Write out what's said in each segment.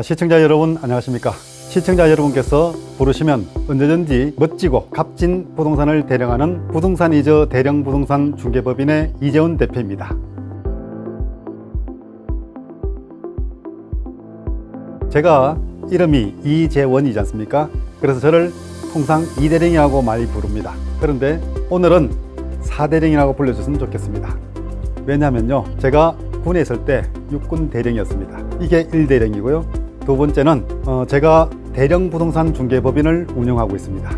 시청자 여러분 안녕하십니까. 시청자 여러분께서 부르시면 언제든지 멋지고 값진 부동산을 대령하는 부동산이저 대령 부동산 중개법인의 이재훈 대표입니다. 제가 이름이 이재원이지 않습니까? 그래서 저를 통상 이대령이라고 많이 부릅니다. 그런데 오늘은 사대령이라고 불러주셨으면 좋겠습니다. 왜냐하면요, 제가 군에 있을 때 육군 대령이었습니다. 이게 1대령이고요. 두 번째는 제가 대령 부동산 중개법인을 운영하고 있습니다.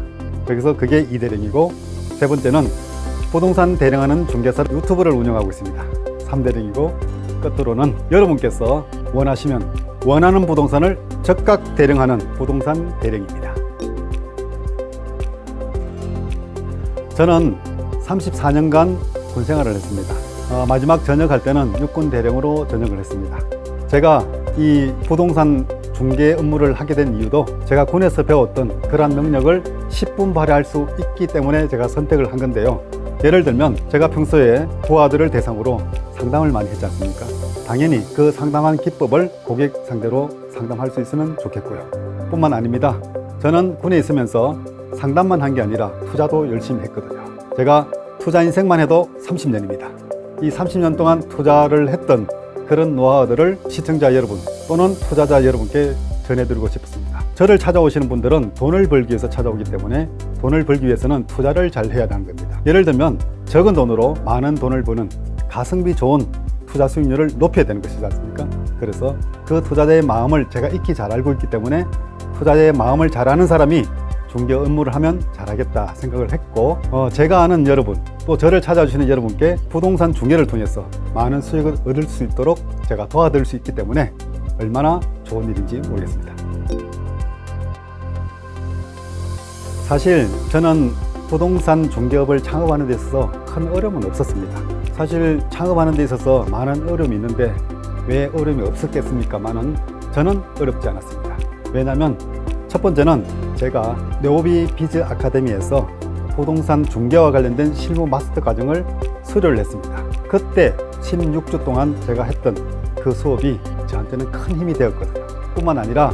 그래서 그게 2대령이고, 세 번째는 부동산 대령하는 중개사 유튜브를 운영하고 있습니다. 3대령이고, 끝으로는 여러분께서 원하시면 원하는 부동산을 즉각 대령하는 부동산 대령입니다. 저는 34년간 군 생활을 했습니다. 마지막 전역할 때는 육군 대령으로 전역을 했습니다. 제가 이 부동산 중개 업무를 하게 된 이유도 제가 군에서 배웠던 그러한 능력을 10분 발휘할 수 있기 때문에 제가 선택을 한 건데요. 예를 들면 제가 평소에 부하들을 대상으로 상담을 많이 했지 않습니까? 당연히 그 상담한 기법을 고객 상대로 상담할 수 있으면 좋겠고요. 뿐만 아닙니다. 저는 군에 있으면서 상담만 한 게 아니라 투자도 열심히 했거든요. 제가 투자 인생만 해도 30년입니다. 이 30년 동안 투자를 했던 그런 노하우들을 시청자 여러분 또는 투자자 여러분께 전해드리고 싶습니다. 저를 찾아오시는 분들은 돈을 벌기 위해서 찾아오기 때문에 돈을 벌기 위해서는 투자를 잘 해야 하는 겁니다. 예를 들면 적은 돈으로 많은 돈을 버는 가성비 좋은 투자 수익률을 높여야 되는 것이지 않습니까? 그래서 그 투자자의 마음을 제가 익히 잘 알고 있기 때문에 투자자의 마음을 잘 아는 사람이 중개 업무를 하면 잘하겠다 생각을 했고, 제가 아는 여러분 또 저를 찾아주시는 여러분께 부동산 중개를 통해서 많은 수익을 얻을 수 있도록 제가 도와드릴 수 있기 때문에 얼마나 좋은 일인지 모르겠습니다. 사실 저는 부동산 중개업을 창업하는 데 있어서 큰 어려움은 없었습니다. 사실 창업하는 데 있어서 많은 어려움이 있는데 왜 어려움이 없었겠습니까만은 저는 어렵지 않았습니다. 왜냐하면 첫 번째는 제가 네오비 비즈 아카데미에서 부동산 중개와 관련된 실무 마스터 과정을 수료를 했습니다. 그때 16주 동안 제가 했던 그 수업이 저한테는 큰 힘이 되었거든요. 뿐만 아니라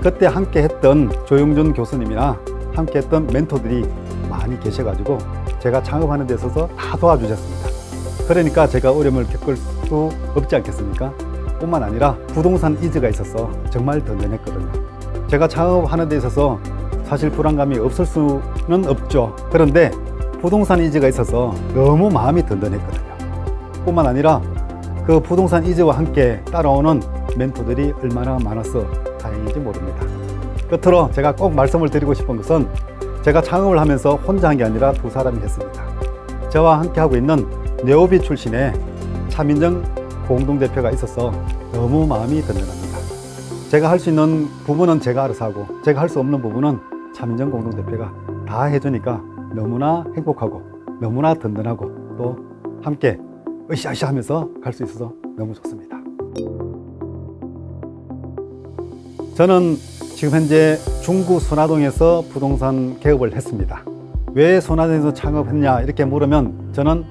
그때 함께 했던 조영준 교수님이나 함께 했던 멘토들이 많이 계셔가지고 제가 창업하는 데 있어서 다 도와주셨습니다. 그러니까 제가 어려움을 겪을 수 없지 않겠습니까? 뿐만 아니라 부동산 이즈가 있어서 정말 든든했거든요. 제가 창업하는 데 있어서 사실 불안감이 없을 수는 없죠. 그런데 부동산 이즈가 있어서 너무 마음이 든든했거든요. 뿐만 아니라 그 부동산 이즈와 함께 따라오는 멘토들이 얼마나 많아서 다행인지 모릅니다. 끝으로 제가 꼭 말씀을 드리고 싶은 것은 제가 창업을 하면서 혼자 한 게 아니라 두 사람이 했습니다. 저와 함께 하고 있는 네오비 출신의 차민정 공동대표가 있어서 너무 마음이 든든합니다. 제가 할 수 있는 부분은 제가 알아서 하고 제가 할 수 없는 부분은 차민정 공동대표가 다 해주니까 너무나 행복하고 너무나 든든하고 또 함께 으쌰으쌰 하면서 갈 수 있어서 너무 좋습니다. 저는 지금 현재 중구 소나동에서 부동산 개업을 했습니다. 왜 소나동에서 창업했냐 이렇게 물으면 저는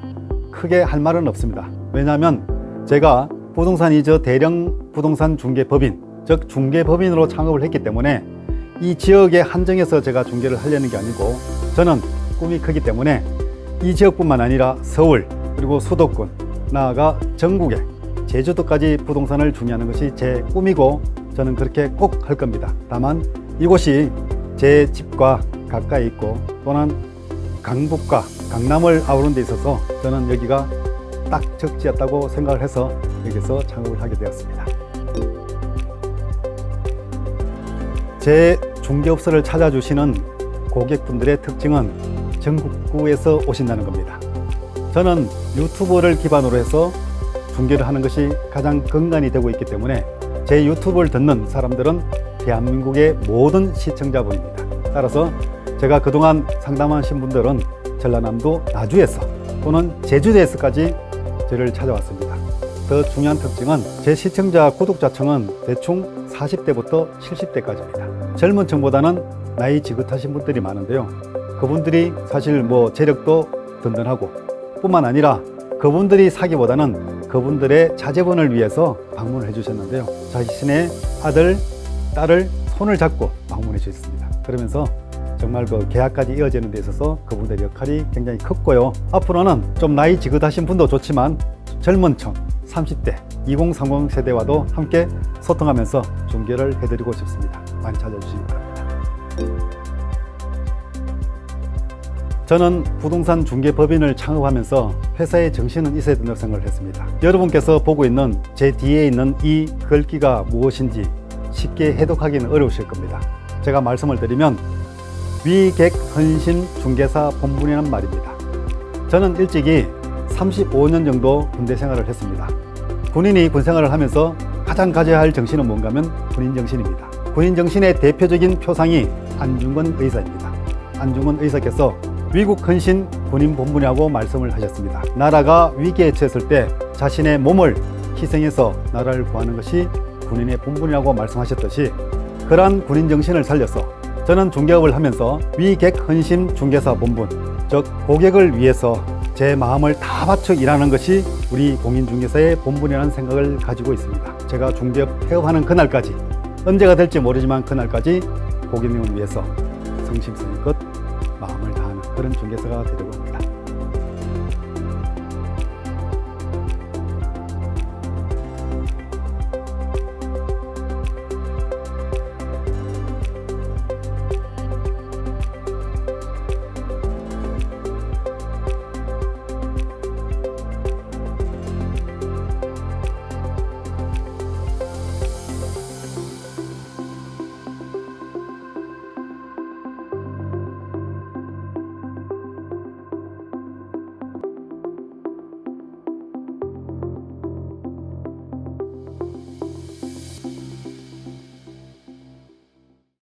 크게 할 말은 없습니다. 왜냐하면 제가 부동산이저 대령 부동산 중개법인 즉 중개법인으로 창업을 했기 때문에 이 지역에 한정해서 제가 중개를 하려는 게 아니고 저는 꿈이 크기 때문에 이 지역뿐만 아니라 서울 그리고 수도권 나아가 전국에 제주도까지 부동산을 중개하는 것이 제 꿈이고 저는 그렇게 꼭 할 겁니다. 다만 이곳이 제 집과 가까이 있고 또는 강북과 강남을 아우르는 데 있어서 저는 여기가 딱 적지였다고 생각을 해서 여기서 창업을 하게 되었습니다. 제 중개업소를 찾아주시는 고객분들의 특징은 전국구에서 오신다는 겁니다. 저는 유튜브를 기반으로 해서 중개를 하는 것이 가장 근간이 되고 있기 때문에 제 유튜브를 듣는 사람들은 대한민국의 모든 시청자분입니다. 따라서 제가 그동안 상담하신 분들은 전라남도 나주에서 또는 제주도에서까지 저를 찾아왔습니다. 더 중요한 특징은 제 시청자 구독자층은 대충 40대부터 70대까지입니다. 젊은 층보다는 나이 지긋하신 분들이 많은데요. 그분들이 사실 재력도 든든하고 뿐만 아니라 그분들이 사기보다는 그분들의 자제분을 위해서 방문을 해주셨는데요. 자신의 아들 딸을 손을 잡고 방문해 주셨습니다. 그러면서 정말 그 계약까지 이어지는 데 있어서 그분들의 역할이 굉장히 컸고요. 앞으로는 좀 나이 지긋하신 분도 좋지만 젊은 층, 30대, 2030 세대와도 함께 소통하면서 중개를 해드리고 싶습니다. 많이 찾아주시기 바랍니다. 저는 부동산 중개법인을 창업하면서 회사의 정신은 있어야 된다고 생각을 했습니다. 여러분께서 보고 있는 제 뒤에 있는 이 글귀가 무엇인지 쉽게 해독하기는 어려우실 겁니다. 제가 말씀을 드리면 위객헌신 중개사 본분이라는 말입니다. 저는 일찍이 35년 정도 군대 생활을 했습니다. 군인이 군 생활을 하면서 가장 가져야 할 정신은 뭔가 하면 군인 정신입니다. 군인 정신의 대표적인 표상이 안중근 의사입니다. 안중근 의사께서 위국 헌신 군인 본분이라고 말씀을 하셨습니다. 나라가 위기에 처했을 때 자신의 몸을 희생해서 나라를 구하는 것이 군인의 본분이라고 말씀하셨듯이 그러한 군인 정신을 살려서 저는 중개업을 하면서 위객헌신 중개사 본분, 즉 고객을 위해서 제 마음을 다 바쳐 일하는 것이 우리 공인중개사의 본분이라는 생각을 가지고 있습니다. 제가 중개업 폐업하는 그날까지, 언제가 될지 모르지만 그날까지 고객님을 위해서 성심성의껏 마음을 다하는 그런 중개사가 되려고 합니다.